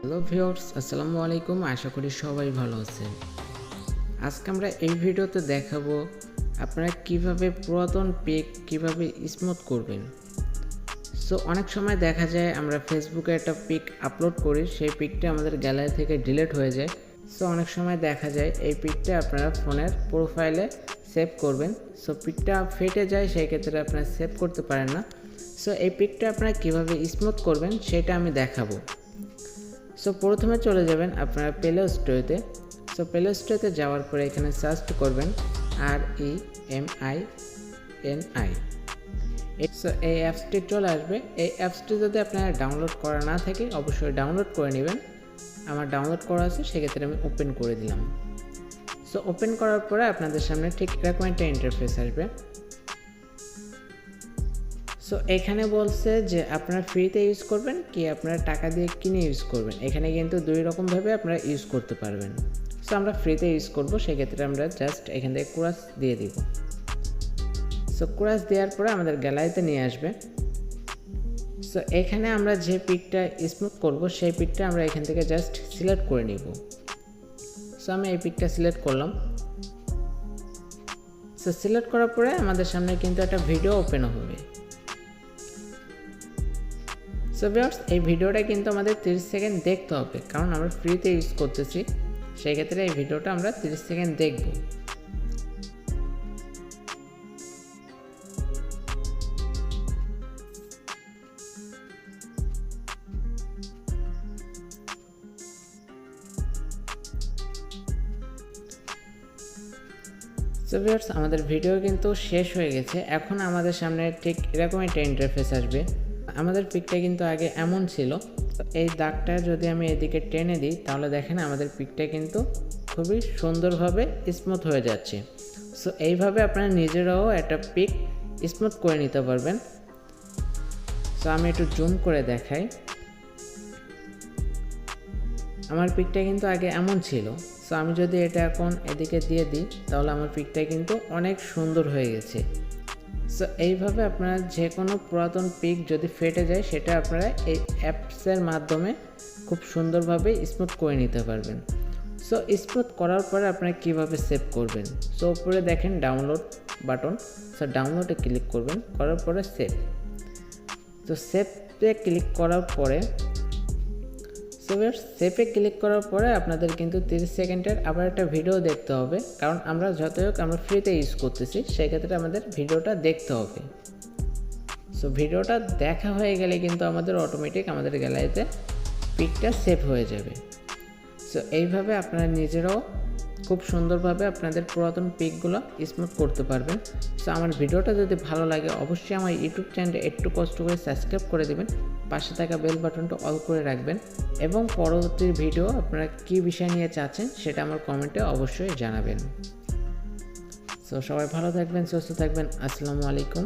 Hello viewers, আসসালামু আলাইকুম। আশা করি সবাই ভালো আছেন। আজকে আমরা এই ভিডিওতে দেখাবো আপনারা কিভাবে পুরাতন পিক কিভাবে স্মুথ করবেন। সো অনেক সময় দেখা যায় আমরা ফেসবুকে একটা পিক আপলোড করি, সেই পিকটা আমাদের গ্যালারি থেকে ডিলিট হয়ে যায়। সো অনেক সময় দেখা যায় এই পিকটা আপনারা ফোনের প্রোফাইলে সেভ করবেন, সো পিকটা ফেটে যায়, সেই ক্ষেত্রে আপনারা সেভ করতে পারেন না। সো এই পিকটা আপনারা কিভাবে স্মুথ করবেন সেটা আমি দেখাবো। সো প্রথমে চলে যাবেন আপনারা প্লে স্টোরেতে। সো প্লে স্টোরেতে যাওয়ার পরে এখানে সার্চ করবেন REMINI। সো এই অ্যাপসটি চলে আসবে। এই অ্যাপসটি যদি আপনারা ডাউনলোড করা না থাকে অবশ্যই ডাউনলোড করে নেবেন। আমার ডাউনলোড করা আছে, সেক্ষেত্রে আমি ওপেন করে দিলাম। সো ওপেন করার পরে আপনাদের সামনে ঠিক এরকম একটা ইন্টারফেস আসবে। সো এখানে বলছে যে আপনারা ফ্রিতে ইউজ করবেন কি আপনারা টাকা দিয়ে কিনে ইউজ করবেন। এখানে কিন্তু দুই রকমভাবে আপনারা ইউজ করতে পারবেন। সো আমরা ফ্রিতে ইউজ করব, সেক্ষেত্রে আমরা জাস্ট এখান থেকে ক্রস দিয়ে দিব। সো ক্রস দেওয়ার পরে আমাদের গ্যালারিতে নিয়ে আসবে। সো এখানে আমরা যে পিকটা স্মুথ করব সেই পিকটা আমরা এখান থেকে জাস্ট সিলেক্ট করে নিব। সো আমি এই পিকটা সিলেক্ট করলাম। সো সিলেক্ট করার পরে আমাদের সামনে কিন্তু একটা ভিডিও ওপেন হবে। সো ভিউয়ার্স, এই ভিডিওটা কিন্তু আমাদের 30 সেকেন্ড দেখতে হবে, কারণ আমরা ফ্রিতে ইউজ করতেছি, সেই ক্ষেত্রে এই ভিডিওটা আমরা 30 সেকেন্ড দেখব। সো ভিউয়ার্স, আমাদের ভিডিও কিন্তু শেষ হয়ে গেছে। এখন আমাদের সামনে ঠিক এরকম একটা ইন্টারফেস আসবে। আমাদের পিকটা কিন্তু আগে এমন ছিল। এই দাগটা যদি আমি এদিকে টেনে দিই তাহলে দেখেন আমাদের পিকটা কিন্তু খুবই সুন্দরভাবে স্মুথ হয়ে যাচ্ছে। সো এইভাবে আপনারা নিজেরাও একটা পিক স্মুথ করে নিতে পারবেন। সো আমি একটু জুম করে দেখাই। আমার পিকটা কিন্তু আগে এমন ছিল। সো আমি যদি এটা এখন এদিকে দিয়ে দিই তাহলে আমার পিকটা কিন্তু অনেক সুন্দর হয়ে গেছে। সো এইভাবে আপনারা যে কোনো পুরাতন পিক যদি ফেটে যায় সেটা আপনারা এই অ্যাপসের মাধ্যমে খুব সুন্দরভাবে স্মুথ করে নিতে পারবেন। সো স্মুথ করার পরে আপনারা কীভাবে সেভ করবেন। সো উপরে দেখেন ডাউনলোড বাটন। সো ডাউনলোডে ক্লিক করবেন, করার পরে সেভ। তো সেভে ক্লিক করার পরে সেভে ক্লিক করার পরে আপনাদের কিন্তু 30 সেকেন্ডের আবার একটা ভিডিও দেখতে হবে, কারণ আমরা যতই হোক আমরা ফ্রিতে ইউজ করতেছি, সেক্ষেত্রে আমাদের ভিডিওটা দেখতে হবে। সো ভিডিওটা দেখা হয়ে গেলে কিন্তু আমাদের অটোমেটিক আমাদের গ্যালারিতে পিকটা সেভ হয়ে যাবে। সো এইভাবে আপনারা নিজেরাও খুব সুন্দরভাবে আপনাদের পুরাতন পিকগুলো স্মুথ করতে পারবেন। সো আমার ভিডিওটা যদি ভালো লাগে অবশ্যই আমার ইউটিউব চ্যানেলে একটু কষ্ট করে সাবস্ক্রাইব করে দেবেন, পাশে থাকা বেল বাটনটা অল করে রাখবেন, এবং পরবর্তী ভিডিও আপনারা কী বিষয় নিয়ে চাচ্ছেন সেটা আমার কমেন্টে অবশ্যই জানাবেন। সো সবাই ভালো থাকবেন, সুস্থ থাকবেন। আসসালামু আলাইকুম।